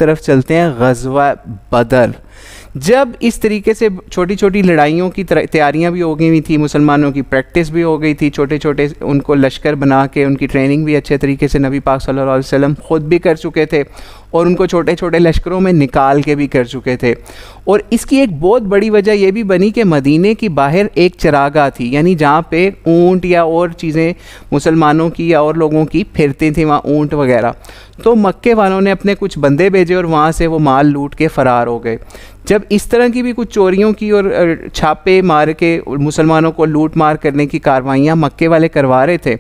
طرف چلتے ہیں غزوہ بدر. جب اس طریقے سے چھوٹی چھوٹی لڑائیوں کی تیاریاں بھی ہو گئی ہوئی تھی، مسلمانوں کی پریکٹس بھی ہو گئی تھی، چھوٹے چھوٹے ان کو لشکر بنا کے ان کی ٹریننگ بھی اچھے طریقے سے نبی پاک صلی اللہ علیہ وسلم خود بھی کر چکے تھے اور ان کو چھوٹے چھوٹے لشکروں میں نکال کے بھی کر چکے تھے. اور اس کی ایک بہت بڑی وجہ یہ بھی بنی کہ مدینے کی باہر ایک چراگاہ تھی، یعنی جہاں پہ اونٹ یا اور چیزیں مسلمانوں کی یا اور لوگوں کی پھرتی تھیں، وہاں اونٹ وغیرہ. تو مکے والوں نے اپنے کچھ بندے بھیجے اور وہاں سے وہ مال لوٹ کے فرار ہو گئے. جب اس طرح کی بھی کچھ چوریوں کی اور چھاپے مار کے مسلمانوں کو لوٹ مار کرنے کی کاروائیاں مکے والے کروا رہے تھے،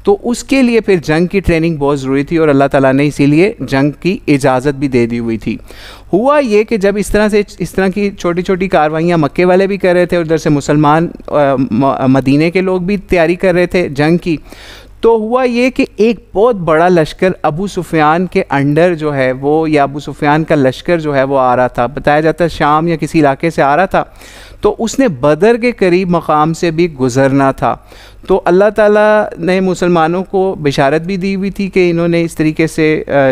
تو اس کے لیے پھر جنگ کی ٹریننگ بہت ضروری تھی اور اللہ تعالیٰ نے اسی لیے جنگ کی اجازت بھی دے دی ہوئی تھی. ہوا یہ کہ جب اس طرح کی چھوٹی چھوٹی کاروائیاں مکے والے بھی کر رہے تھے اور ادھر سے مسلمان مدینے کے لوگ بھی تیاری کر رہے تھے جنگ کی، تو ہوا یہ کہ ایک بہت بڑا لشکر ابو سفیان کے انڈر جو ہے وہ، یا ابو سفیان کا لشکر جو ہے وہ آ رہا تھا، بتایا جاتا ہے شام یا کسی علاقے سے آ رہا تھا. تو اس نے بدر کے قریب مقام سے بھی گزرنا تھا. تو اللہ تعالیٰ نے مسلمانوں کو بشارت بھی دی ہوئی تھی کہ انہوں نے اس طریقے سے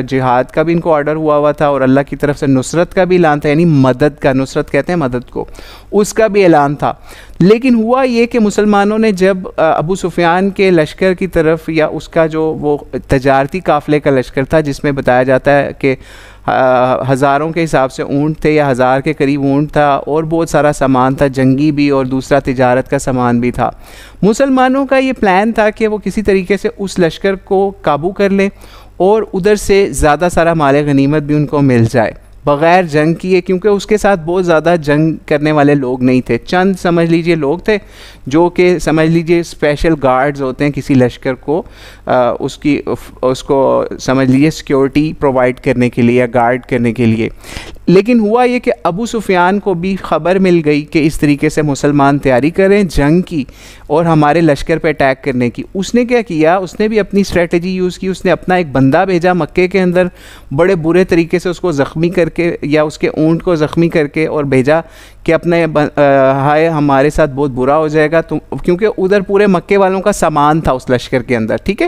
جہاد کا بھی ان کو آرڈر ہوا تھا اور اللہ کی طرف سے نصرت کا بھی اعلان تھا، یعنی مدد کا، نصرت کہتے ہیں مدد کو، اس کا بھی اعلان تھا. لیکن ہوا یہ کہ مسلمانوں نے جب ابو سفیان کے لشکر کی طرف، یا اس کا جو وہ تجارتی قافلے کا لشکر تھا جس میں بتایا جاتا ہے کہ ہزاروں کے حساب سے اونٹ تھے یا 1000 کے قریب اونٹ تھا اور بہت سارا سامان تھا، جنگی بھی اور دوسرا تجارت کا سامان بھی تھا. مسلمانوں کا یہ پلان تھا کہ وہ کسی طریقے سے اس لشکر کو قابو کر لیں اور ادھر سے زیادہ سارا مال غنیمت بھی ان کو مل جائے بغیر جنگ کیے، کیونکہ اس کے ساتھ بہت زیادہ جنگ کرنے والے لوگ نہیں تھے. چند سمجھ لیجئے لوگ تھے جو کہ سمجھ لیجئے اسپیشل گارڈز ہوتے ہیں کسی لشکر کو، اس کو سمجھ لیجئے سیکیورٹی پرووائڈ کرنے کے لیے یا گارڈ کرنے کے لیے. لیکن ہوا یہ کہ ابو سفیان کو بھی خبر مل گئی کہ اس طریقے سے مسلمان تیاری کریں جنگ کی اور ہمارے لشکر پہ اٹیک کرنے کی. اس نے کیا کیا، اس نے بھی اپنی اسٹریٹجی یوز کی. اس نے اپنا ایک بندہ بھیجا مکے کے اندر، بڑے برے طریقے سے اس کو زخمی کر کے یا اس کے اونٹ کو زخمی کر کے، اور بھیجا کہ اپنے ہائے ہمارے ساتھ بہت برا ہو جائے گا کیونکہ ادھر پورے مکے والوں کا سامان تھا اس لشکر کے اندر، ٹھیک ہے.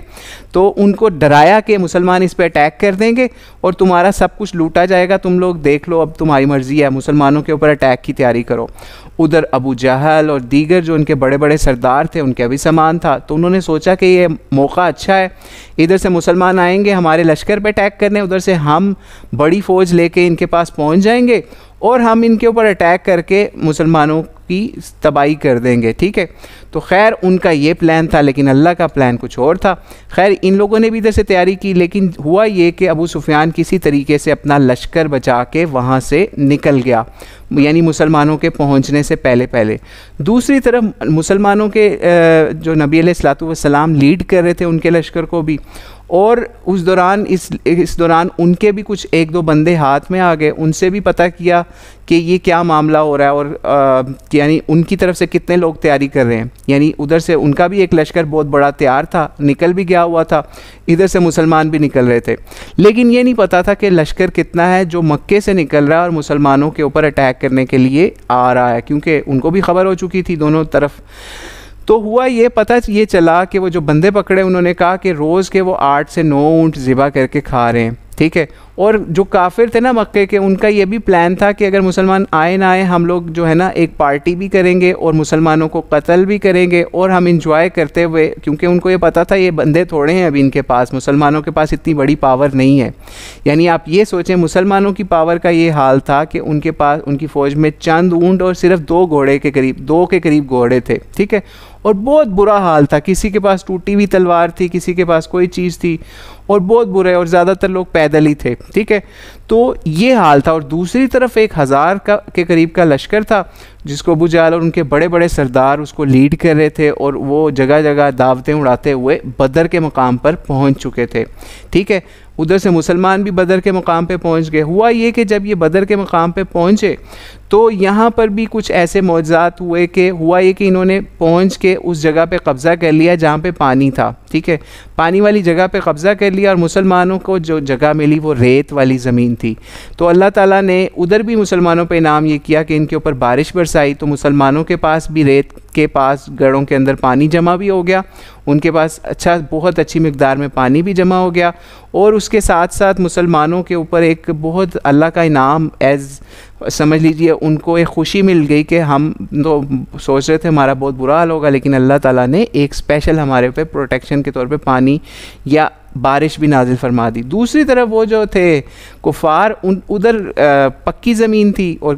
تو ان کو ڈرایا کہ مسلمان اس پہ اٹیک کر دیں گے اور تمہارا سب کچھ لوٹا جائے گا، تم لوگ دیکھ لو، اب تمہاری مرضی ہے، مسلمانوں کے اوپر اٹیک کی تیاری کرو. ادھر ابو جہل اور دیگر جو ان کے بڑے بڑے سردار تھے ان کے بھی سامان تھا. تو انہوں نے سوچا کہ یہ موقع اچھا ہے، ادھر سے مسلمان آئیں گے ہمارے لشکر پہ اٹیک کرنے، ادھر سے ہم بڑی فوج لے کے ان کے پاس پہنچ جائیں گے اور ہم ان کے اوپر اٹیک کر کے مسلمانوں کی تباہی کر دیں گے، ٹھیک ہے. تو خیر ان کا یہ پلان تھا، لیکن اللہ کا پلان کچھ اور تھا. خیر ان لوگوں نے بھی ادھر سے تیاری کی، لیکن ہوا یہ کہ ابو سفیان کسی طریقے سے اپنا لشکر بچا کے وہاں سے نکل گیا، یعنی مسلمانوں کے پہنچنے سے پہلے. دوسری طرف مسلمانوں کے جو نبی علیہ الصلوۃ والسلام لیڈ کر رہے تھے ان کے لشکر کو بھی، اور اس دوران ان کے بھی کچھ ایک دو بندے ہاتھ میں آ گئے. ان سے بھی پتہ کیا کہ یہ کیا معاملہ ہو رہا ہے اور یعنی ان کی طرف سے کتنے لوگ تیاری کر رہے ہیں. یعنی ادھر سے ان کا بھی ایک لشکر بہت بڑا تیار تھا، نکل بھی گیا ہوا تھا، ادھر سے مسلمان بھی نکل رہے تھے. لیکن یہ نہیں پتہ تھا کہ لشکر کتنا ہے جو مکے سے نکل رہا ہے اور مسلمانوں کے اوپر اٹیک کرنے کے لیے آ رہا ہے، کیونکہ ان کو بھی خبر ہو چکی تھی دونوں طرف. تو ہوا یہ پتہ یہ چلا کہ وہ جو بندے پکڑے انہوں نے کہا کہ روز کے وہ 8 سے 9 اونٹ ذبح کر کے کھا رہے ہیں، ٹھیک ہے. اور جو کافر تھے نا مکے کے، ان کا یہ بھی پلان تھا کہ اگر مسلمان آئے نہ آئے ہم لوگ جو ہے نا ایک پارٹی بھی کریں گے اور مسلمانوں کو قتل بھی کریں گے اور ہم انجوائے کرتے ہوئے، کیونکہ ان کو یہ پتہ تھا یہ بندے تھوڑے ہیں ابھی ان کے پاس، مسلمانوں کے پاس اتنی بڑی پاور نہیں ہے. یعنی آپ یہ سوچیں مسلمانوں کی پاور کا یہ حال تھا کہ ان کے پاس ان کی فوج میں چند اونٹ اور صرف 2 کے قریب گھوڑے تھے، ٹھیک ہے. اور بہت برا حال تھا، کسی کے پاس ٹوٹی ہوئی تلوار تھی، کسی کے پاس کوئی چیز تھی، اور بہت برے، اور زیادہ تر لوگ پیدل ہی تھے، ٹھیک ہے. تو یہ حال تھا. اور دوسری طرف ایک 1000 کے قریب کا لشکر تھا جس کو ابو جہل اور ان کے بڑے بڑے سردار اس کو لیڈ کر رہے تھے، اور وہ جگہ جگہ دعوتیں اڑاتے ہوئے بدر کے مقام پر پہنچ چکے تھے، ٹھیک ہے. ادھر سے مسلمان بھی بدر کے مقام پہ پہنچ گئے. ہوا یہ کہ جب یہ بدر کے مقام پہ پہنچے تو یہاں پر بھی کچھ ایسے معجزات ہوئے کہ ہوا یہ کہ انہوں نے پہنچ کے اس جگہ پہ قبضہ کر لیا جہاں پہ پانی تھا، ٹھیک ہے. پانی والی جگہ پہ قبضہ کر لیا، اور مسلمانوں کو جو جگہ ملی وہ ریت والی زمین تھی. تو اللہ تعالیٰ نے ادھر بھی مسلمانوں پہ انعام یہ کیا کہ ان کے اوپر بارش برسا بارش آئی تو مسلمانوں کے پاس بھی ریت کے پاس گڑھوں کے اندر پانی جمع بھی ہو گیا، ان کے پاس بہت اچھی مقدار میں پانی بھی جمع ہو گیا، اور اس کے ساتھ ساتھ مسلمانوں کے اوپر ایک بہت اللہ کا انعام سمجھ لیجئے، ان کو ایک خوشی مل گئی کہ ہم تو سوچ رہے تھے ہمارا بہت برا حال ہوگا، لیکن اللہ تعالیٰ نے ایک اسپیشل ہمارے پہ پروٹیکشن کے طور پہ پانی یا بارش بھی نازل فرما دی۔ دوسری طرف وہ جو تھے کفار، ادھر پکی زمین تھی اور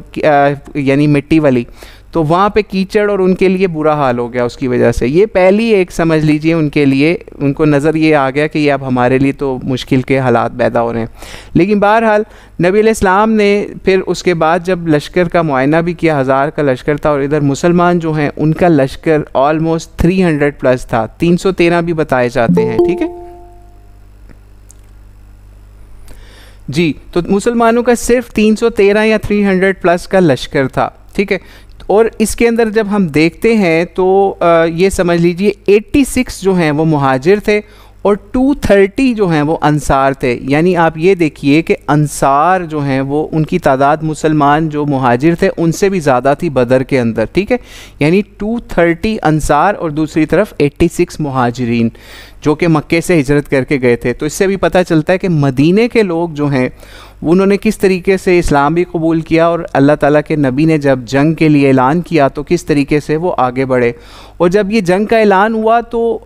یعنی مٹی والی، تو وہاں پہ کیچڑ اور ان کے لیے برا حال ہو گیا اس کی وجہ سے۔ یہ پہلی ایک سمجھ لیجئے ان کے لیے، ان کو نظر یہ آ گیا کہ یہ اب ہمارے لیے تو مشکل کے حالات پیدا ہو رہے ہیں۔ لیکن بہرحال نبی علیہ السلام نے پھر اس کے بعد جب لشکر کا معائنہ بھی کیا، 1000 کا لشکر تھا، اور ادھر مسلمان جو ہیں ان کا لشکر آلموسٹ 300 پلس تھا، 313 بھی بتائے جاتے ہیں، ٹھیک ہے جی۔ تو مسلمانوں کا صرف 313 یا 300 پلس کا لشکر تھا، ٹھیک ہے۔ اور اس کے اندر جب ہم دیکھتے ہیں تو یہ سمجھ لیجئے 86 جو ہیں وہ مہاجر تھے اور 230 جو ہیں وہ انصار تھے۔ یعنی آپ یہ دیکھیے کہ انصار جو ہیں وہ ان کی تعداد مسلمان جو مہاجر تھے ان سے بھی زیادہ تھی بدر کے اندر، ٹھیک ہے۔ یعنی 230 انصار اور دوسری طرف 86 مہاجرین جو کہ مکے سے ہجرت کر کے گئے تھے۔ تو اس سے بھی پتہ چلتا ہے کہ مدینے کے لوگ جو ہیں انہوں نے کس طریقے سے اسلام بھی قبول کیا، اور اللہ تعالیٰ کے نبی نے جب جنگ کے لیے اعلان کیا تو کس طریقے سے وہ آگے بڑھے۔ اور جب یہ جنگ کا اعلان ہوا تو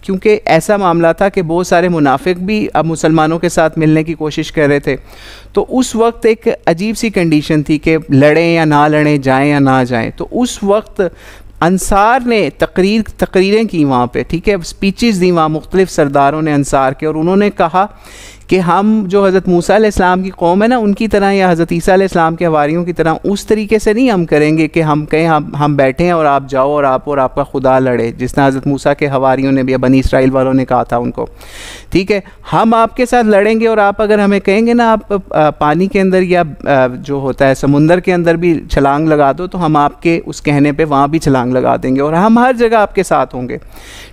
کیونکہ ایسا معاملہ تھا کہ بہت سارے منافق بھی اب مسلمانوں کے ساتھ ملنے کی کوشش کر رہے تھے، تو اس وقت ایک عجیب سی کنڈیشن تھی کہ لڑیں یا نہ لڑیں، جائیں یا نہ جائیں۔ تو اس وقت انصار نے تقریریں کی وہاں پہ، ٹھیک ہے، سپیچز دی وہاں مختلف سرداروں نے انصار کے، اور انہوں نے کہا کہ ہم جو حضرت موسیٰ علیہ السلام کی قوم ہے نا ان کی طرح، یا حضرت عیسیٰ علیہ السلام کے حواریوں کی طرح اس طریقے سے نہیں ہم کریں گے کہ ہم کہیں ہم بیٹھیں اور آپ جاؤ اور آپ کا خدا لڑے، جس طرح حضرت موسیٰ کے حواریوں نے بھی، بنی اسرائیل والوں نے کہا تھا ان کو، ٹھیک ہے۔ ہم آپ کے ساتھ لڑیں گے اور آپ اگر ہمیں کہیں گے نا آپ پانی کے اندر یا جو ہوتا ہے سمندر کے اندر بھی چھلانگ لگا دو، تو ہم آپ کے اس کہنے پہ وہاں بھی چھلانگ لگا دیں گے، اور ہم ہر جگہ آپ کے ساتھ ہوں گے،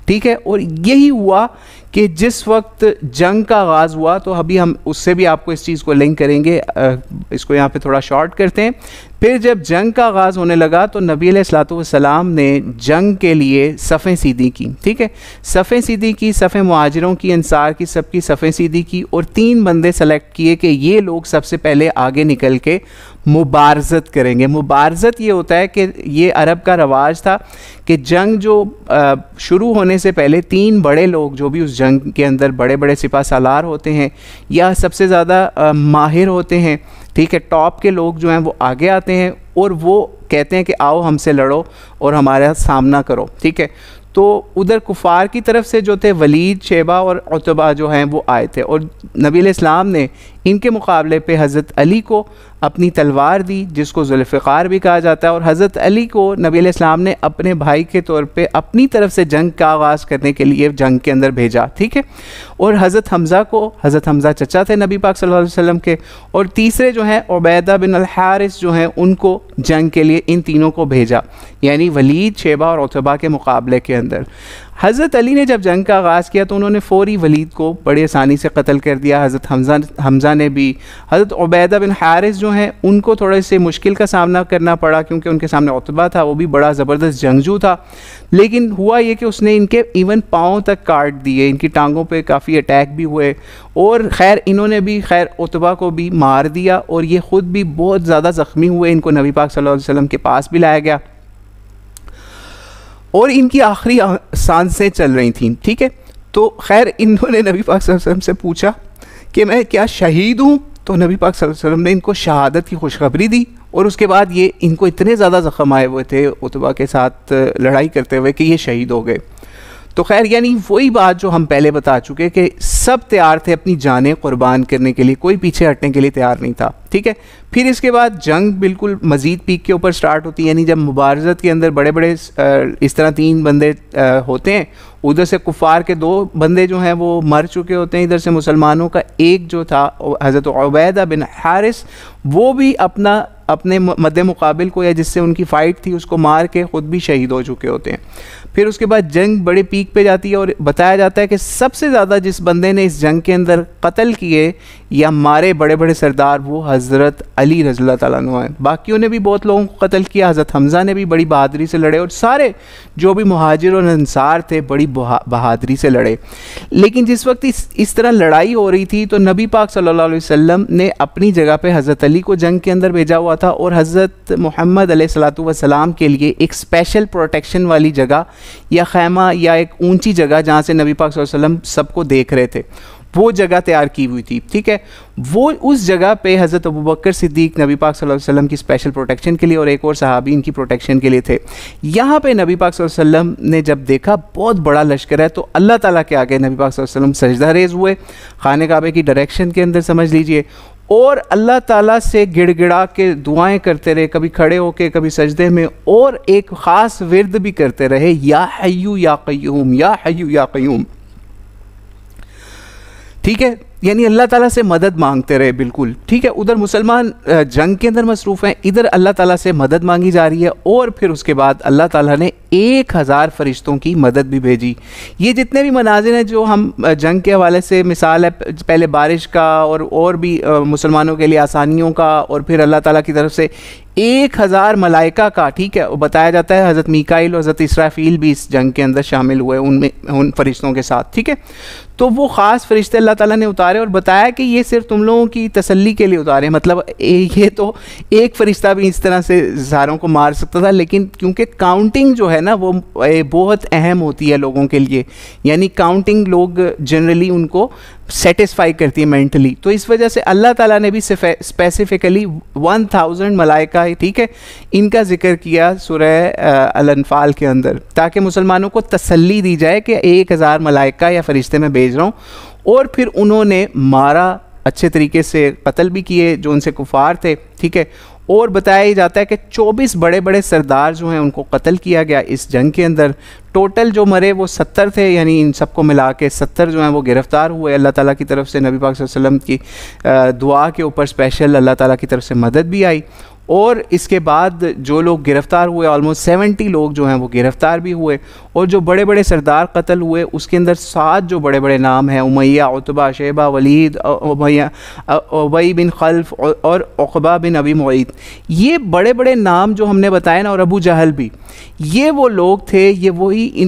ٹھیک ہے۔ اور یہی ہوا کہ جس وقت جنگ کا آغاز ہوا، تو ابھی ہم اس سے بھی آپ کو اس چیز کو لنک کریں گے، اس کو یہاں پہ تھوڑا شارٹ کرتے ہیں۔ پھر جب جنگ کا آغاز ہونے لگا تو نبی علیہ الصلوۃ والسلام نے جنگ کے لیے صفیں سیدھی کی، ٹھیک ہے، صفیں سیدھی کی، صفیں مہاجروں کی، انصار کی، سب کی صفیں سیدھی کی، اور 3 بندے سلیکٹ کیے کہ یہ لوگ سب سے پہلے آگے نکل کے مبارزت کریں گے۔ مبارزت یہ ہوتا ہے کہ یہ عرب کا رواج تھا کہ جنگ جو شروع ہونے سے پہلے 3 بڑے لوگ جو بھی اس جنگ کے اندر بڑے بڑے سپہ سالار ہوتے ہیں یا سب سے زیادہ ماہر ہوتے ہیں، ٹھیک ہے، ٹاپ کے لوگ جو ہیں وہ آگے آتے ہیں اور وہ کہتے ہیں کہ آؤ ہم سے لڑو اور ہمارا سامنا کرو، ٹھیک ہے۔ تو ادھر کفار کی طرف سے جو تھے ولید، شیبہ اور عتبہ جو ہیں وہ آئے تھے، اور نبی علیہ السلام نے ان کے مقابلے پہ حضرت علی کو اپنی تلوار دی جس کو ذوالفقار بھی کہا جاتا ہے، اور حضرت علی کو نبی علیہ السلام نے اپنے بھائی کے طور پہ اپنی طرف سے جنگ کا آغاز کرنے کے لیے جنگ کے اندر بھیجا، ٹھیک ہے۔ اور حضرت حمزہ چچا تھے نبی پاک صلی اللہ علیہ وسلم کے، اور تیسرے جو ہیں عبیدہ بن الحارث جو ہیں ان کو جنگ کے لیے ان تینوں کو بھیجا، یعنی ولید، شیبہ اور عتبہ کے مقابلے کے اندر۔ حضرت علی نے جب جنگ کا آغاز کیا تو انہوں نے فوری ولید کو بڑی آسانی سے قتل کر دیا، حضرت حمزہ نے بھی۔ حضرت عبیدہ بن حارث جو ہیں ان کو تھوڑے سے مشکل کا سامنا کرنا پڑا کیونکہ ان کے سامنے عتبہ تھا، وہ بھی بڑا زبردست جنگجو تھا، لیکن ہوا یہ کہ اس نے ان کے ایون پاؤں تک کاٹ دیے، ان کی ٹانگوں پہ کافی اٹیک بھی ہوئے، اور خیر انہوں نے بھی عتبہ کو بھی مار دیا، اور یہ خود بھی بہت زیادہ زخمی ہوئے، ان کو نبی پاک صلی اللہ علیہ وسلم کے پاس بھی لایا گیا، اور ان کی آخری سانسیں چل رہی تھیں، ٹھیک ہے۔ تو خیر انہوں نے نبی پاک صلی اللہ علیہ وسلم سے پوچھا کہ میں کیا شہید ہوں؟ تو نبی پاک صلی اللہ علیہ وسلم نے ان کو شہادت کی خوشخبری دی، اور اس کے بعد یہ ان کو اتنے زیادہ زخم آئے ہوئے تھے عتبہ کے ساتھ لڑائی کرتے ہوئے کہ یہ شہید ہو گئے۔ تو خیر یعنی وہی بات جو ہم پہلے بتا چکے کہ سب تیار تھے اپنی جانیں قربان کرنے کے لیے، کوئی پیچھے ہٹنے کے لیے تیار نہیں تھا، ٹھیک ہے۔ پھر اس کے بعد جنگ بالکل مزید پیک کے اوپر سٹارٹ ہوتی ہے، یعنی جب مبارزت کے اندر بڑے بڑے اس طرح 3 بندے ہوتے ہیں، ادھر سے کفار کے 2 بندے جو ہیں وہ مر چکے ہوتے ہیں، ادھر سے مسلمانوں کا ایک جو تھا حضرت عبیدہ بن حارث وہ بھی اپنا اپنے مد مقابل کو یا جس سے ان کی فائٹ تھی اس کو مار کے خود بھی شہید ہو چکے ہوتے ہیں. پھر اس کے بعد جنگ بڑے پیک پہ جاتی ہے اور بتایا جاتا ہے کہ سب سے زیادہ جس بندے نے اس جنگ کے اندر قتل کیے یا مارے بڑے بڑے سردار وہ حضرت علی رضی اللہ تعالیٰ عنہ ہیں. باقیوں نے بھی بہت لوگوں کو قتل کیا, حضرت حمزہ نے بھی بڑی بہادری سے لڑے, اور سارے جو بھی مہاجر اور انصار تھے بڑی بہادری سے لڑے. لیکن جس وقت اس طرح لڑائی ہو رہی تھی تو نبی پاک صلی اللہ علیہ وسلم نے اپنی جگہ پہ حضرت علی کو جنگ کے اندر بھیجا ہوا تھا, اور حضرت محمد علیہ الصلوۃ والسلام کے لیے ایک اسپیشل پروٹیکشن والی جگہ یا خیمہ یا ایک اونچی جگہ جہاں سے نبی پاک صلی اللہ علیہ وسلم سب کو دیکھ رہے تھے وہ جگہ تیار کی ہوئی تھی. ٹھیک ہے, وہ اس جگہ پہ حضرت ابوبکر صدیق نبی پاک صلی اللہ علیہ وسلم کی اسپیشل پروٹیکشن کے لیے اور ایک اور صحابی ان کی پروٹیکشن کے لیے تھے. یہاں پہ نبی پاک صلی اللہ علیہ وسلم نے جب دیکھا بہت بڑا لشکر ہے تو اللہ تعالیٰ کے آگے نبی پاک صلی اللہ علیہ وسلم سجدہ ریز ہوئے خانہ کعبے کی ڈائریکشن کے اندر سمجھ لیجئے, اور اللہ تعالیٰ سے گڑ گڑا کے دعائیں کرتے رہے, کبھی کھڑے ہو کے کبھی سجدے میں, اور ایک خاص ورد بھی کرتے رہے, یا حیو یا قیوم, یا حیو یا قیوم. ٹھیک ہے, یعنی اللہ تعالیٰ سے مدد مانگتے رہے بالکل. ٹھیک ہے, ادھر مسلمان جنگ کے اندر مصروف ہیں, ادھر اللہ تعالیٰ سے مدد مانگی جا رہی ہے, اور پھر اس کے بعد اللہ تعالیٰ نے 1000 فرشتوں کی مدد بھی بھیجی. یہ جتنے بھی مناظر ہیں جو ہم جنگ کے حوالے سے, مثال ہے پہلے بارش کا اور بھی مسلمانوں کے لیے آسانیوں کا, اور پھر اللہ تعالیٰ کی طرف سے 1000 ملائکہ کا. ٹھیک ہے, بتایا جاتا ہے حضرت میکائیل اور حضرت اسرافیل بھی اس جنگ کے اندر شامل ہوئے ان فرشتوں کے ساتھ. ٹھیک ہے, تو وہ خاص فرشتے اللہ تعالیٰ نے اتارے اور بتایا کہ یہ صرف تم لوگوں کی تسلی کے لیے اتارے. مطلب یہ تو ایک فرشتہ بھی اس طرح سے ساروں کو مار سکتا تھا, لیکن کیونکہ کاؤنٹنگ جو ہے نا وہ بہت اہم ہوتی ہے لوگوں کے لیے, یعنی کاؤنٹنگ لوگ جنرلی ان کو سیٹسفائی کرتی ہے مینٹلی, تو اس وجہ سے اللہ تعالیٰ نے بھی اسپیسیفکلی 1000 ملائکہ, ٹھیک ہے, ان کا ذکر کیا سورہ الانفال کے اندر, تاکہ مسلمانوں کو تسلی دی جائے کہ 1000 ملائکہ یا فرشتے میں بھیج رہا ہوں. اور پھر انہوں نے مارا, اچھے طریقے سے قتل بھی کیے جو ان سے کفار تھے. ٹھیک ہے, اور بتایا ہی جاتا ہے کہ 24 بڑے بڑے سردار جو ہیں ان کو قتل کیا گیا اس جنگ کے اندر. ٹوٹل جو مرے وہ 70 تھے, یعنی ان سب کو ملا کے 70 جو ہیں وہ گرفتار ہوئے. اللہ تعالیٰ کی طرف سے نبی پاک صلی اللہ علیہ وسلم کی دعا کے اوپر اسپیشل اللہ تعالیٰ کی طرف سے مدد بھی آئی. اور اس کے بعد جو لوگ گرفتار ہوئے آلموسٹ 70 لوگ جو ہیں وہ گرفتار بھی ہوئے, اور جو بڑے بڑے سردار قتل ہوئے اس کے اندر 7 جو بڑے بڑے نام ہیں, امیہ, عتبہ, شیبہ, ولید, ابی بن خلف اور عقبہ بن ابی معیط. یہ بڑے بڑے نام جو ہم نے بتائے نا, اور ابو جہل بھی, یہ وہ لوگ تھے. یہ وہی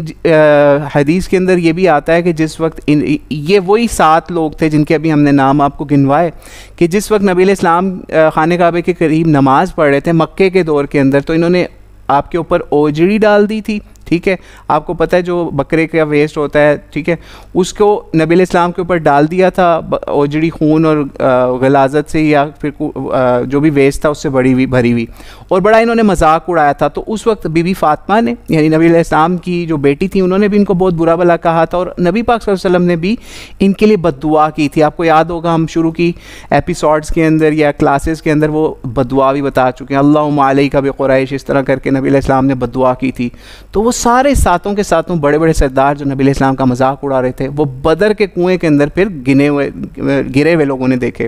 حدیث کے اندر یہ بھی آتا ہے کہ جس وقت یہ وہی 7 لوگ تھے جن کے ابھی ہم نے نام آپ کو گنوائے, کہ جس وقت نبی علیہ السلام خانہ کعبے کے قریب نماز پڑھ رہے تھے مکے کے دور کے اندر, تو انہوں نے آپ کے اوپر اوجڑی ڈال دی تھی. ٹھیک ہے, آپ کو پتہ ہے جو بکرے کا ویسٹ ہوتا ہے, ٹھیک ہے, اس کو نبی علیہ السلام کے اوپر ڈال دیا تھا اوجڑی خون اور غلاظت سے, یا پھر جو بھی ویسٹ تھا اس سے بھری ہوئی, اور بڑا انہوں نے مذاق اڑایا تھا. تو اس وقت بی بی فاطمہ نے, یعنی نبی علیہ السلام کی جو بیٹی تھی, انہوں نے بھی ان کو بہت برا بھلا کہا تھا, اور نبی پاک صلی اللہ علیہ وسلم نے بھی ان کے لیے بد دعا کی تھی. آپ کو یاد ہوگا ہم شروع کی ایپیسوڈز کے اندر یا کلاسز کے اندر وہ بد دعا بھی بتا چکے ہیں, اللہم علیک بقریش, اس طرح کر کے نبی علیہ السلام نے بد دعا کی تھی. تو وہ سارے ساتوں کے ساتوں بڑے بڑے سردار جو نبی علیہ السلام کا مذاق اڑا رہے تھے وہ بدر کے کنویں کے اندر پھر گرے ہوئے لوگوں نے دیکھے.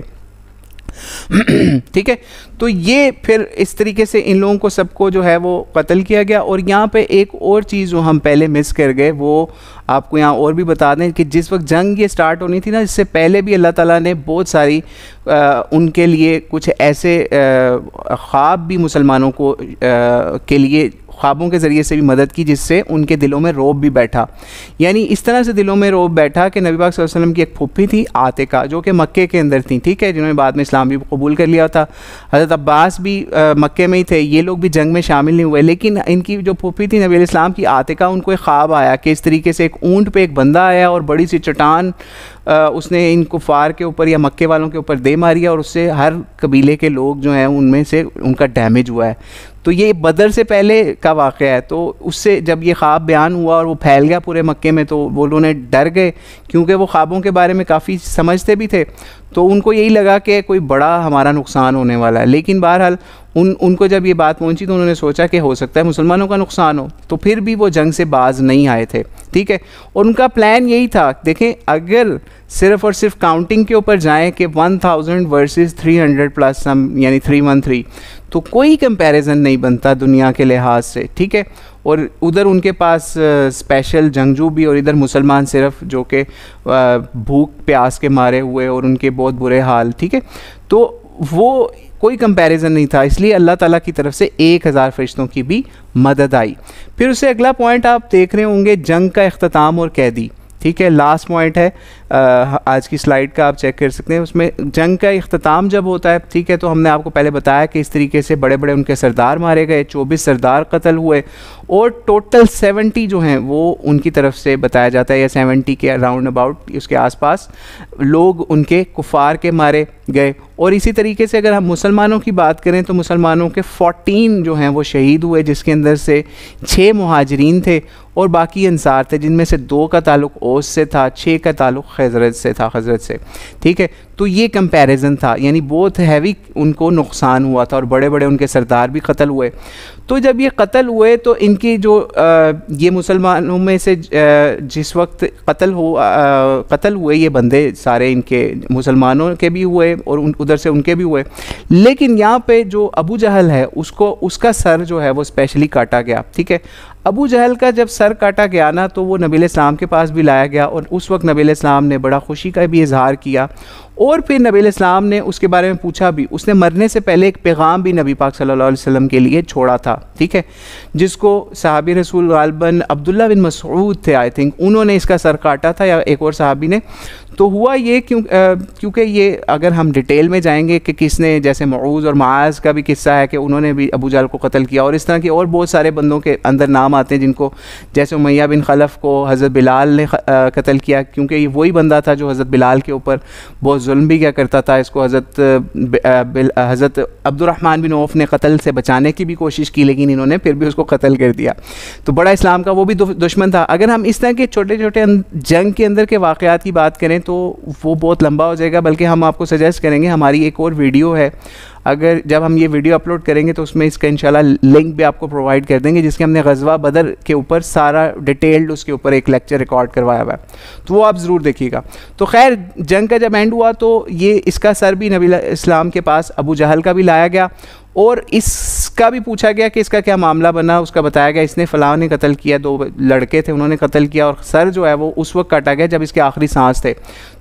ٹھیک ہے, تو یہ پھر اس طریقے سے ان لوگوں کو سب کو جو ہے وہ قتل کیا گیا. اور یہاں پہ ایک اور چیز جو ہم پہلے مس کر گئے وہ آپ کو یہاں اور بھی بتا دیں کہ جس وقت جنگ یہ سٹارٹ ہونی تھی نا, اس سے پہلے بھی اللہ تعالیٰ نے بہت ساری ان کے لیے کچھ ایسے خواب بھی مسلمانوں کو کے لیے خوابوں کے ذریعے سے بھی مدد کی, جس سے ان کے دلوں میں رعب بھی بیٹھا. یعنی اس طرح سے دلوں میں رعب بیٹھا کہ نبی پاک صلی اللہ علیہ وسلم کی ایک پھوپھی تھی عاتقہ, جو کہ مکے کے اندر تھیں. ٹھیک ہے, جنہوں نے بعد میں اسلام بھی قبول کر لیا تھا. حضرت عباس بھی مکے میں ہی تھے, یہ لوگ بھی جنگ میں شامل نہیں ہوئے. لیکن ان کی جو پھوپھی تھی نبی علیہ السلام کی عاتقہ, ان کو ایک خواب آیا کہ اس طریقے سے ایک اونٹ پہ ایک بندہ آیا اور بڑی سی چٹان اس نے ان کفار کے اوپر یا مکے والوں کے اوپر دے ماری, اور اس سے ہر قبیلے کے لوگ جو ہیں ان میں سے ان کا ڈیمیج ہوا ہے. تو یہ بدر سے پہلے کا واقعہ ہے. تو اس سے جب یہ خواب بیان ہوا اور وہ پھیل گیا پورے مکے میں, تو وہ لوگوں نے ڈر گئے, کیونکہ وہ خوابوں کے بارے میں کافی سمجھتے بھی تھے. تو ان کو یہی لگا کہ کوئی بڑا ہمارا نقصان ہونے والا ہے. لیکن بہرحال ان کو جب یہ بات پہنچی تو انہوں نے سوچا کہ ہو سکتا ہے مسلمانوں کا نقصان ہو, تو پھر بھی وہ جنگ سے باز نہیں آئے تھے. ٹھیک ہے, اور ان کا پلان یہی تھا, دیکھیں اگر صرف اور صرف کاؤنٹنگ کے اوپر جائیں کہ 1000 ورسز 300 پلس یعنی 313, تو کوئی کمپیریزن نہیں بنتا دنیا کے لحاظ سے، ٹھیک ہے. اور ادھر ان کے پاس اسپیشل جنگجو بھی، اور ادھر مسلمان صرف جو کہ بھوک پیاس کے مارے ہوئے اور ان کے بہت برے حال، ٹھیک ہے. تو وہ کوئی کمپیریزن نہیں تھا، اس لیے اللہ تعالیٰ کی طرف سے 1000 فرشتوں کی بھی مدد آئی. پھر اسے اگلا پوائنٹ آپ دیکھ رہے ہوں گے، جنگ کا اختتام اور قیدی، ٹھیک ہے. لاسٹ پوائنٹ ہے آج کی سلائیڈ کا، آپ چیک کر سکتے ہیں. اس میں جنگ کا اختتام جب ہوتا ہے، ٹھیک ہے، تو ہم نے آپ کو پہلے بتایا کہ اس طریقے سے بڑے بڑے ان کے سردار مارے گئے، 24 سردار قتل ہوئے، اور ٹوٹل 70 جو ہیں وہ ان کی طرف سے بتایا جاتا ہے، یا 70 کے راؤنڈ اباؤٹ اس کے آس پاس لوگ ان کے کفار کے مارے گئے. اور اسی طریقے سے اگر ہم مسلمانوں کی بات کریں تو مسلمانوں کے 14 جو ہیں وہ شہید ہوئے، جس کے اندر سے 6 مہاجرین تھے اور باقی انصار تھے، جن میں سے 2 کا تعلق اوس سے تھا، 6 کا تعلق خزرج سے تھا، خزرج سے، ٹھیک ہے. تو یہ کمپیریزن تھا، یعنی بہت ہیوی ان کو نقصان ہوا تھا، اور بڑے بڑے ان کے سردار بھی قتل ہوئے. تو جب یہ قتل ہوئے تو ان کی جو یہ مسلمانوں میں سے جس وقت قتل ہوئے یہ بندے سارے، ان کے مسلمانوں کے بھی ہوئے اور ادھر سے ان کے بھی ہوئے. لیکن یہاں پہ جو ابو جہل ہے اس کا سر جو ہے وہ اسپیشلی کاٹا گیا، ٹھیک ہے. ابو جہل کا جب سر کاٹا گیا نا تو وہ نبی علیہ السلام کے پاس بھی لایا گیا، اور اس وقت نبی علیہ السلام نے بڑا خوشی کا بھی اظہار کیا. اور پھر نبی علیہ السلام نے اس کے بارے میں پوچھا بھی. اس نے مرنے سے پہلے ایک پیغام بھی نبی پاک صلی اللہ علیہ وسلم کے لیے چھوڑا تھا، ٹھیک ہے، جس کو صحابی رسول غالباً عبداللہ بن مسعود تھے، آئی تھنک، انہوں نے اس کا سر کاٹا تھا، یا ایک اور صحابی نے. تو ہوا یہ کیونکہ یہ اگر ہم ڈیٹیل میں جائیں گے کہ کس نے، جیسے معوذ اور معاذ کا بھی قصہ ہے کہ انہوں نے بھی ابو جہل کو قتل کیا، اور اس طرح کے اور بہت سارے بندوں کے اندر نام آتے ہیں جن کو، جیسے امیہ بن خلف کو حضرت بلال نے قتل کیا، کیونکہ یہ وہی بندہ تھا جو حضرت بلال کے اوپر بہت ظلم بھی کیا کرتا تھا. اس کو حضرت عبد الرحمن بن عوف نے قتل سے بچانے کی بھی کوشش کی، لیکن انہوں نے پھر بھی اس کو قتل کر دیا. تو بڑا اسلام کا وہ بھی دشمن تھا. اگر ہم اس طرح کے چھوٹے چھوٹے جنگ کے اندر کے واقعات کی بات کریں تو وہ بہت لمبا ہو جائے گا، بلکہ ہم آپ کو سجیسٹ کریں گے، ہماری ایک اور ویڈیو ہے، اگر جب ہم یہ ویڈیو اپلوڈ کریں گے تو اس میں اس کا انشاءاللہ لنک بھی آپ کو پرووائڈ کر دیں گے، جس کے ہم نے غزوہ بدر کے اوپر سارا ڈیٹیلڈ اس کے اوپر ایک لیکچر ریکارڈ کروایا ہوا ہے، تو وہ آپ ضرور دیکھیے گا. تو خیر جنگ کا جب اینڈ ہوا تو یہ اس کا سر بھی نبی اسلام کے پاس ابو جہل کا بھی لایا گیا، اور اس کا بھی پوچھا گیا کہ اس کا کیا معاملہ بنا. اس کا بتایا گیا اس نے فلاں نے قتل کیا، 2 لڑکے تھے انہوں نے قتل کیا، اور سر جو ہے وہ اس وقت کاٹا گیا جب اس کے آخری سانس تھے.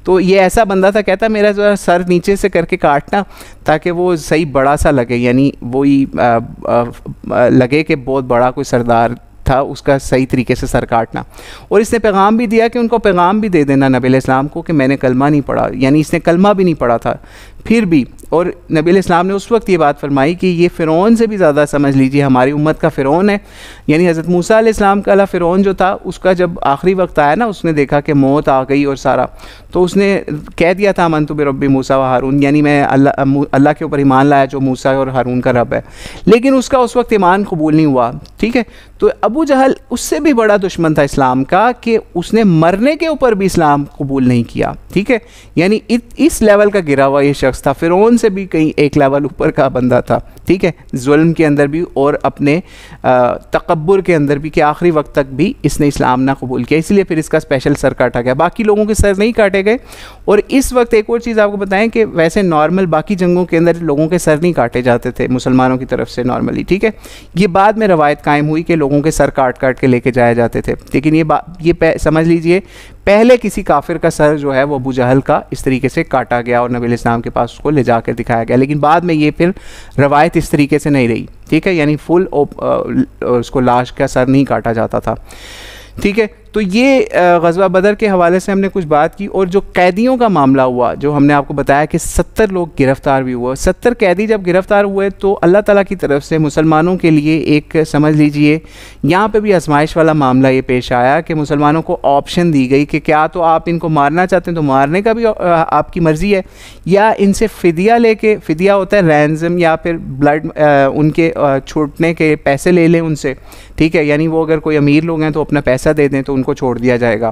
تو یہ ایسا بندہ تھا، کہتا میرا جو سر نیچے سے کر کے کاٹنا تاکہ وہ صحیح بڑا سا لگے، یعنی وہی لگے کہ بہت بڑا کوئی سردار تھا، اس کا صحیح طریقے سے سر کاٹنا. اور اس نے پیغام بھی دیا کہ ان کو پیغام بھی دے دینا نبی علیہ السلام کو کہ میں نے کلمہ نہیں پڑھا، یعنی اس نے کلمہ بھی نہیں پڑھا تھا پھر بھی. اور نبی علیہ السلام نے اس وقت یہ بات فرمائی کہ یہ فرعون سے بھی زیادہ سمجھ لیجیے ہماری امت کا فرعون ہے. یعنی حضرت موسیٰ علیہ السلام کا فرعون جو تھا، اس کا جب آخری وقت آیا نا، اس نے دیکھا کہ موت آ گئی اور سارا، تو اس نے کہہ دیا تھا آمنت برب موسیٰ و ہارون، یعنی میں اللہ کے اوپر ایمان لایا جو موسیٰ اور ہارون کا رب ہے. لیکن اس کا اس وقت ایمان قبول نہیں ہوا، ٹھیک ہے. تو ابو جہل اس سے بھی بڑا دشمن تھا اسلام کا، کہ اس نے مرنے کے اوپر بھی اسلام قبول نہیں کیا، ٹھیک ہے. یعنی اس لیول کا گرا ہوا یہ شخص تھا، فرعون سے بھی کہیں ایک لیول اوپر کا بندہ تھا، ٹھیک ہے، ظلم کے اندر بھی اور اپنے تکبر کے اندر بھی، کہ آخری وقت تک بھی اس نے اسلام نہ قبول کیا، اس لیے پھر اس کا اسپیشل سر کاٹا گیا. باقی لوگوں کے سر نہیں کاٹے گئے. اور اس وقت ایک اور چیز آپ کو بتائیں کہ ویسے نارمل باقی جنگوں کے اندر لوگوں کے سر نہیں کاٹے جاتے تھے مسلمانوں کی طرف سے نارملی، ٹھیک ہے. یہ بعد میں روایت قائم ہوئی کہ لوگوں کے سر کاٹ کاٹ کے لے کے جائے جاتے تھے، لیکن یہ سمجھ لیجئے پہلے کسی کافر کا سر جو ہے وہ ابو جہل کا اس طریقے سے کاٹا گیا اور نبی علیہ السلام کے پاس اس کو لے جا کر دکھایا گیا. لیکن بعد میں یہ پھر روایت اس طریقے سے نہیں رہی، ٹھیک ہے، یعنی فل اس کو لاش کا سر نہیں کاٹا جاتا تھا، ٹھیک ہے. تو یہ غزوہ بدر کے حوالے سے ہم نے کچھ بات کی. اور جو قیدیوں کا معاملہ ہوا، جو ہم نے آپ کو بتایا کہ 70 لوگ گرفتار بھی ہوئے. 70 قیدی جب گرفتار ہوئے تو اللہ تعالیٰ کی طرف سے مسلمانوں کے لیے ایک سمجھ لیجئے یہاں پہ بھی آزمائش والا معاملہ یہ پیش آیا کہ مسلمانوں کو آپشن دی گئی کہ کیا تو آپ ان کو مارنا چاہتے ہیں تو مارنے کا بھی آپ کی مرضی ہے، یا ان سے فدیہ لے کے، فدیہ ہوتا ہے رینزم یا پھر بلڈ، ان کے چھوٹنے کے پیسے لے لیں ان سے، ٹھیک ہے. یعنی وہ اگر کوئی امیر لوگ ہیں تو اپنا پیسہ دے دیں تو ان کو چھوڑ دیا جائے گا.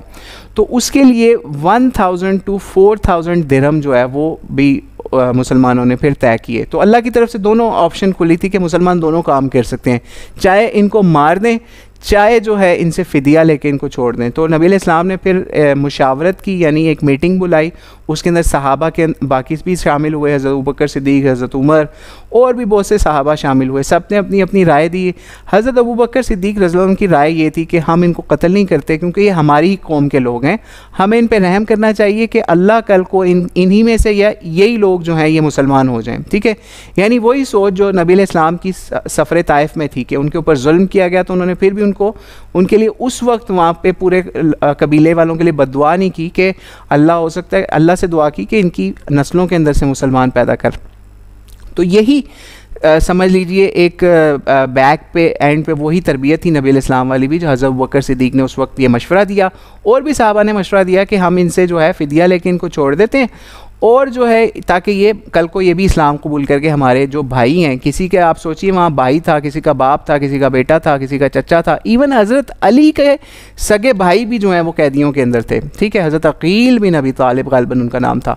تو اس کے لیے 1000 to 4000 درہم جو ہے وہ بھی مسلمانوں نے پھر طے کیے. تو اللہ کی طرف سے دونوں آپشن کھلی تھی کہ مسلمان دونوں کام کر سکتے ہیں، چاہے ان کو مار دیں چاہے جو ہے ان سے فدیہ لے کے ان کو چھوڑ دیں. تو نبی علیہ السلام نے پھر مشاورت کی, یعنی ایک میٹنگ بلائی, اس کے اندر صحابہ کے باقی بھی شامل ہوئے, حضرت ابوبکر صدیق, حضرت عمر اور بھی بہت سے صحابہ شامل ہوئے, سب نے اپنی اپنی رائے دی. حضرت ابوبکر صدیق رضی اللہ عنہ کی رائے یہ تھی کہ ہم ان کو قتل نہیں کرتے کیونکہ یہ ہماری قوم کے لوگ ہیں, ہمیں ان پہ رحم کرنا چاہیے کہ اللہ کل کو انہی میں سے یا یہی لوگ جو ہیں یہ مسلمان ہو جائیں. ٹھیک ہے, یعنی وہی سوچ جو نبی علیہ السلام کی سفر طائف میں تھی کہ ان کے اوپر ظلم کیا گیا, تو انہوں نے پھر بھی ان کے لیے اس وقت وہاں پہ پورے قبیلے والوں کے لیے بد دعا نہیں کی کہ اللہ ہو سکتا ہے, اللہ سے دعا کی کہ ان کی نسلوں کے اندر سے مسلمان پیدا کر. تو یہی سمجھ لیجئے ایک بیک پہ اینڈ پہ وہی تربیت تھی نبی علیہ السلام والی بھی, جو حضرت ابوبکر صدیق نے اس وقت یہ مشورہ دیا, اور بھی صحابہ نے مشورہ دیا کہ ہم ان سے جو ہے فدیہ لے کے ان کو چھوڑ دیتے ہیں, اور جو ہے تاکہ یہ کل کو یہ بھی اسلام قبول کر کے ہمارے جو بھائی ہیں, کسی کے آپ سوچیے وہاں بھائی تھا, کسی کا باپ تھا, کسی کا بیٹا تھا, کسی کا چچا تھا, ایون حضرت علی کے سگے بھائی بھی جو ہیں وہ قیدیوں کے اندر تھے. ٹھیک ہے, حضرت عقیل بن ابی طالب غالباً ان کا نام تھا,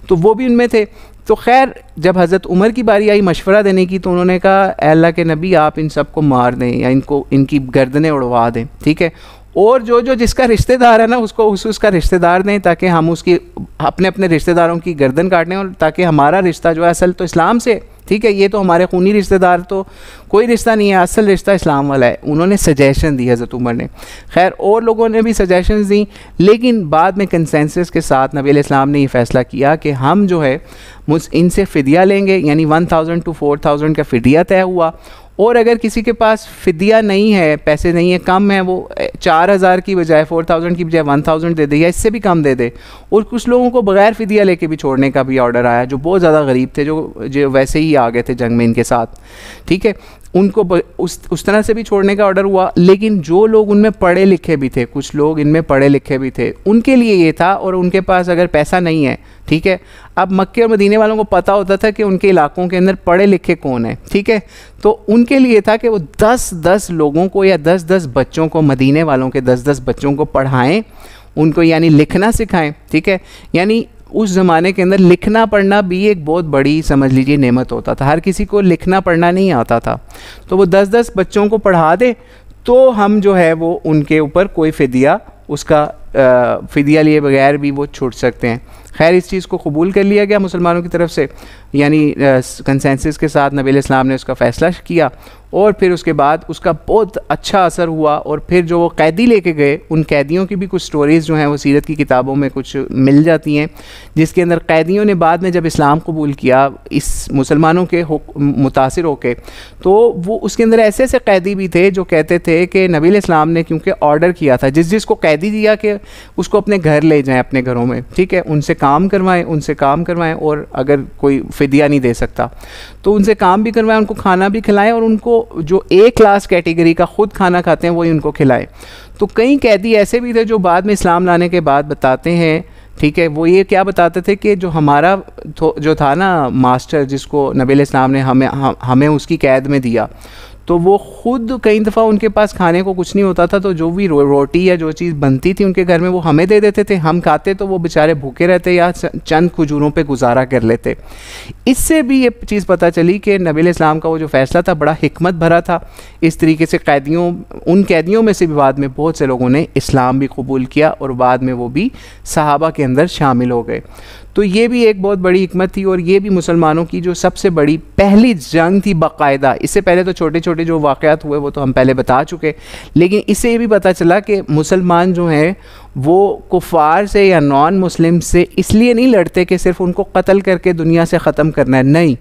تو وہ بھی ان میں تھے. تو خیر جب حضرت عمر کی باری آئی مشورہ دینے کی, تو انہوں نے کہا اے اللہ کے نبی آپ ان سب کو مار دیں یا ان کی گردنیں اڑوا دیں. ٹھیک ہے, اور جو جس کا رشتہ دار ہے نا اس کو اس کا رشتہ دار دیں, تاکہ ہم اس کی اپنے رشتہ داروں کی گردن کاٹیں, اور تاکہ ہمارا رشتہ جو ہے اصل تو اسلام سے, ٹھیک ہے, یہ تو ہمارے خونی رشتہ دار تو کوئی رشتہ نہیں ہے, اصل رشتہ اسلام والا ہے. انہوں نے سجیشن دی حضرت عمر نے. خیر اور لوگوں نے بھی سجیشنز دیں, لیکن بعد میں کنسنسس کے ساتھ نبی علیہ السلام نے یہ فیصلہ کیا کہ ہم جو ہے ان سے فدیہ لیں گے, یعنی 1000 to 4000 کا فدیہ طے ہوا. اور اگر کسی کے پاس فدیہ نہیں ہے, پیسے نہیں ہیں, کم ہے, وہ 4000 کی بجائے 4000 کی بجائے 1000 دے دے یا اس سے بھی کم دے دے. اور کچھ لوگوں کو بغیر فدیہ لے کے بھی چھوڑنے کا بھی آرڈر آیا, جو بہت زیادہ غریب تھے, جو ویسے ہی آ گئے تھے جنگ میں ان کے ساتھ. ٹھیک ہے, ان کو اس طرح سے بھی چھوڑنے کا آرڈر ہوا. لیکن جو لوگ ان میں پڑھے لکھے بھی تھے, کچھ لوگ ان میں پڑھے لکھے بھی تھے, ان کے لیے یہ تھا, اور ان کے پاس اگر پیسہ نہیں ہے, ٹھیک ہے, اب مکے اور مدینے والوں کو پتہ ہوتا تھا کہ ان کے علاقوں کے اندر پڑھے لکھے کون ہیں. ٹھیک ہے, تو ان کے لیے تھا کہ وہ 10 لوگوں کو یا 10 بچوں کو, مدینے والوں کے 10 بچوں کو پڑھائیں, ان کو یعنی لکھنا سکھائیں. ٹھیک ہے, یعنی اس زمانے کے اندر لکھنا پڑھنا بھی ایک بہت بڑی سمجھ لیجیے نعمت ہوتا تھا. ہر کسی کو لکھنا پڑھنا نہیں آتا تھا, تو وہ 10 بچوں کو پڑھا دے تو ہم جو ہے وہ ان کے اوپر کوئی فدیہ, اس کا فدیہ لیے بغیر بھی وہ چھوٹ سکتے ہیں. خیر اس چیز کو قبول کر لیا گیا مسلمانوں کی طرف سے, یعنی کنسنسس کے ساتھ نبی علیہ السلام نے اس کا فیصلہ کیا, اور پھر اس کے بعد اس کا بہت اچھا اثر ہوا. اور پھر جو وہ قیدی لے کے گئے, ان قیدیوں کی بھی کچھ سٹوریز جو ہیں وہ سیرت کی کتابوں میں کچھ مل جاتی ہیں, جس کے اندر قیدیوں نے بعد میں جب اسلام قبول کیا اس مسلمانوں کے متاثر ہو کے, تو وہ اس کے اندر ایسے ایسے قیدی بھی تھے جو کہتے تھے کہ نبی علیہ السلام نے کیونکہ آرڈر کیا تھا جس کو قیدی دیا کہ اس کو اپنے گھر لے جائیں, اپنے گھروں میں, ٹھیک ہے, ان سے کام کروائیں, اور اگر کوئی فدیہ نہیں دے سکتا تو ان سے کام بھی کروائیں, ان کو کھانا بھی کھلائیں, اور ان کو جو ایک کلاس کیٹیگری کا خود کھانا کھاتے ہیں وہی ان کو کھلائیں. تو کئی قیدی ایسے بھی تھے جو بعد میں اسلام لانے کے بعد بتاتے ہیں, ٹھیک ہے, وہ یہ کیا بتاتے تھے کہ جو ہمارا جو تھا نا ماسٹر, جس کو نبی علیہ السلام نے ہمیں اس کی قید میں دیا, تو وہ خود کئی دفعہ ان کے پاس کھانے کو کچھ نہیں ہوتا تھا, تو جو بھی روٹی یا جو چیز بنتی تھی ان کے گھر میں وہ ہمیں دے دیتے تھے, ہم کھاتے تو وہ بیچارے بھوکے رہتے یا چند کھجوروں پہ گزارا کر لیتے. اس سے بھی یہ چیز پتہ چلی کہ نبی علیہ السلام کا وہ جو فیصلہ تھا بڑا حکمت بھرا تھا. اس طریقے سے ان قیدیوں میں سے بھی بعد میں بہت سے لوگوں نے اسلام بھی قبول کیا, اور بعد میں وہ بھی صحابہ کے اندر شامل ہو گئے. تو یہ بھی ایک بہت بڑی حکمت تھی, اور یہ بھی مسلمانوں کی جو سب سے بڑی پہلی جنگ تھی باقاعدہ. اس سے پہلے تو چھوٹے چھوٹے جو واقعات ہوئے وہ تو ہم پہلے بتا چکے, لیکن اس سے یہ بھی پتہ چلا کہ مسلمان جو ہیں وہ کفار سے یا نان مسلم سے اس لیے نہیں لڑتے کہ صرف ان کو قتل کر کے دنیا سے ختم کرنا ہے, نہیں.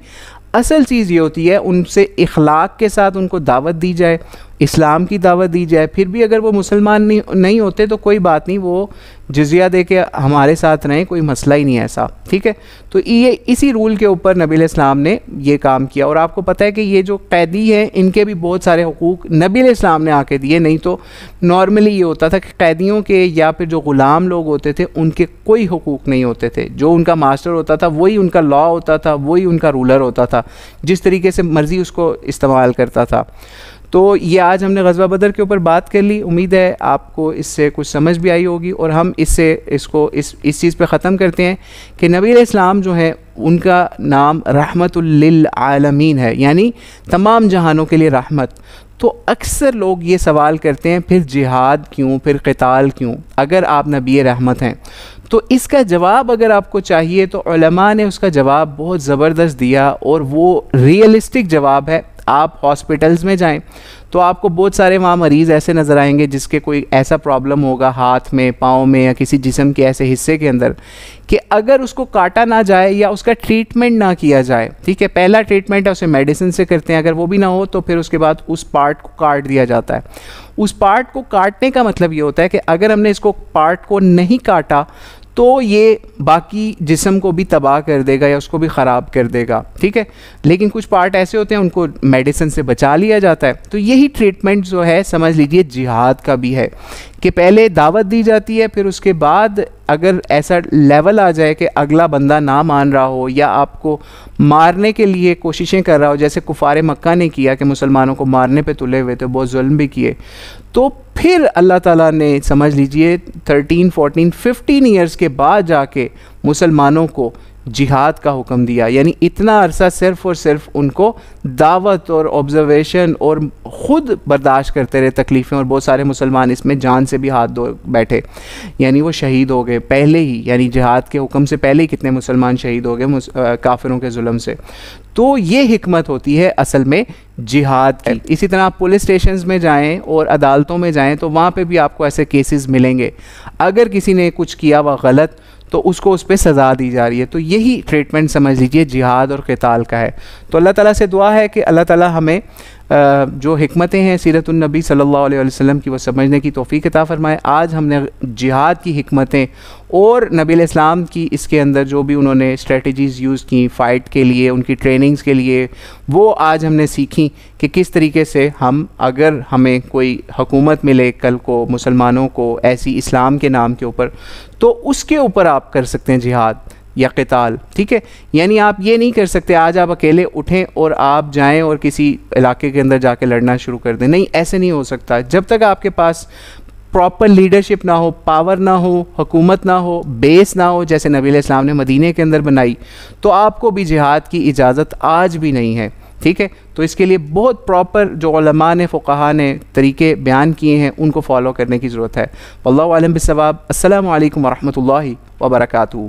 اصل چیز یہ ہوتی ہے ان سے اخلاق کے ساتھ ان کو دعوت دی جائے, اسلام کی دعوت دی جائے. پھر بھی اگر وہ مسلمان نہیں ہوتے تو کوئی بات نہیں, وہ جزیہ دے کے ہمارے ساتھ رہیں, کوئی مسئلہ ہی نہیں ایسا, ٹھیک ہے. تو یہ اسی رول کے اوپر نبی علیہ السلام نے یہ کام کیا. اور آپ کو پتہ ہے کہ یہ جو قیدی ہیں ان کے بھی بہت سارے حقوق نبی علیہ السلام نے آ کے دیے, نہیں تو نارملی یہ ہوتا تھا کہ قیدیوں کے یا پھر جو غلام لوگ ہوتے تھے ان کے کوئی حقوق نہیں ہوتے تھے. جو ان کا ماسٹر ہوتا تھا وہی ان کا لا ہوتا تھا, وہی ان کا رولر ہوتا تھا, جس طریقے سے مرضی اس کو استعمال کرتا تھا. تو یہ آج ہم نے غزوہ بدر کے اوپر بات کر لی. امید ہے آپ کو اس سے کچھ سمجھ بھی آئی ہوگی, اور ہم اس چیز پہ ختم کرتے ہیں کہ نبی علیہ السلام جو ہے ان کا نام رحمت للعالمین ہے, یعنی تمام جہانوں کے لیے رحمت. تو اکثر لوگ یہ سوال کرتے ہیں پھر جہاد کیوں، پھر قتال کیوں، اگر آپ نبی رحمت ہیں؟ تو اس کا جواب اگر آپ کو چاہیے تو علماء نے اس کا جواب بہت زبردست دیا، اور وہ ریئلسٹک جواب ہے۔ آپ ہاسپٹلز میں جائیں تو آپ کو بہت سارے وہاں مریض ایسے نظر آئیں گے جس کے کوئی ایسا پرابلم ہوگا ہاتھ میں، پاؤں میں، یا کسی جسم کے ایسے حصے کے اندر کہ اگر اس کو کاٹا نہ جائے یا اس کا ٹریٹمنٹ نہ کیا جائے، ٹھیک ہے، پہلا ٹریٹمنٹ ہے اسے میڈیسن سے کرتے ہیں، اگر وہ بھی نہ ہو تو پھر اس کے بعد اس پارٹ کو کاٹ دیا جاتا ہے۔ اس پارٹ کو کاٹنے کا مطلب یہ ہوتا ہے کہ اگر ہم نے اس کو پارٹ کو نہیں کاٹا تو یہ باقی جسم کو بھی تباہ کر دے گا یا اس کو بھی خراب کر دے گا، ٹھیک ہے۔ لیکن کچھ پارٹ ایسے ہوتے ہیں ان کو میڈیسن سے بچا لیا جاتا ہے۔ تو یہی ٹریٹمنٹ جو ہے سمجھ لیجئے جہاد کا بھی ہے کہ پہلے دعوت دی جاتی ہے، پھر اس کے بعد اگر ایسا لیول آ جائے کہ اگلا بندہ نہ مان رہا ہو یا آپ کو مارنے کے لیے کوششیں کر رہا ہو، جیسے کفار مکہ نے کیا کہ مسلمانوں کو مارنے پہ تلے ہوئے تھے، بہت ظلم بھی کیے، تو پھر اللہ تعالیٰ نے سمجھ لیجئے 13 14 15 ایئرز کے بعد جا کے مسلمانوں کو جہاد کا حکم دیا۔ یعنی اتنا عرصہ صرف اور صرف ان کو دعوت اور آبزرویشن اور خود برداشت کرتے رہے تکلیفیں، اور بہت سارے مسلمان اس میں جان سے بھی ہاتھ دھو بیٹھے، یعنی وہ شہید ہو گئے پہلے ہی، یعنی جہاد کے حکم سے پہلے ہی کتنے مسلمان شہید ہو گئے کافروں کے ظلم سے۔ تو یہ حکمت ہوتی ہے اصل میں جہاد کی۔ اسی طرح آپ پولیس اسٹیشنز میں جائیں اور عدالتوں میں جائیں تو وہاں پہ بھی آپ کو ایسے کیسز ملیں گے، اگر کسی نے کچھ کیا ہوا غلط تو اس کو اس پہ سزا دی جا رہی ہے۔ تو یہی ٹریٹمنٹ سمجھ لیجئے جہاد اور قتال کا ہے۔ تو اللہ تعالیٰ سے دعا ہے کہ اللہ تعالیٰ ہمیں جو حکمتیں ہیں سیرت النبی صلی اللہ علیہ وسلم کی وہ سمجھنے کی توفیق عطا فرمائے۔ آج ہم نے جہاد کی حکمتیں اور نبی علیہ السلام کی اس کے اندر جو بھی انہوں نے اسٹریٹجیز یوز کی فائٹ کے لیے، ان کی ٹریننگز کے لیے، وہ آج ہم نے سیکھی کہ کس طریقے سے ہم، اگر ہمیں کوئی حکومت ملے کل کو مسلمانوں کو ایسی اسلام کے نام کے اوپر، تو اس کے اوپر آپ کر سکتے ہیں جہاد یا قتال، ٹھیک ہے۔ یعنی آپ یہ نہیں کر سکتے آج آپ اکیلے اٹھیں اور آپ جائیں اور کسی علاقے کے اندر جا کے لڑنا شروع کر دیں، نہیں، ایسے نہیں ہو سکتا۔ جب تک آپ کے پاس پراپر لیڈرشپ نہ ہو، پاور نہ ہو، حکومت نہ ہو، بیس نہ ہو، جیسے نبی علیہ السلام نے مدینے کے اندر بنائی، تو آپ کو بھی جہاد کی اجازت آج بھی نہیں ہے، ٹھیک ہے۔ تو اس کے لیے بہت پراپر جو علماء نے، فقہاء نے طریقے بیان کیے ہیں ان کو فالو کرنے کی ضرورت ہے۔ واللہ اعلم بالصواب۔ السلام علیکم ورحمۃ اللہ وبرکاتہ۔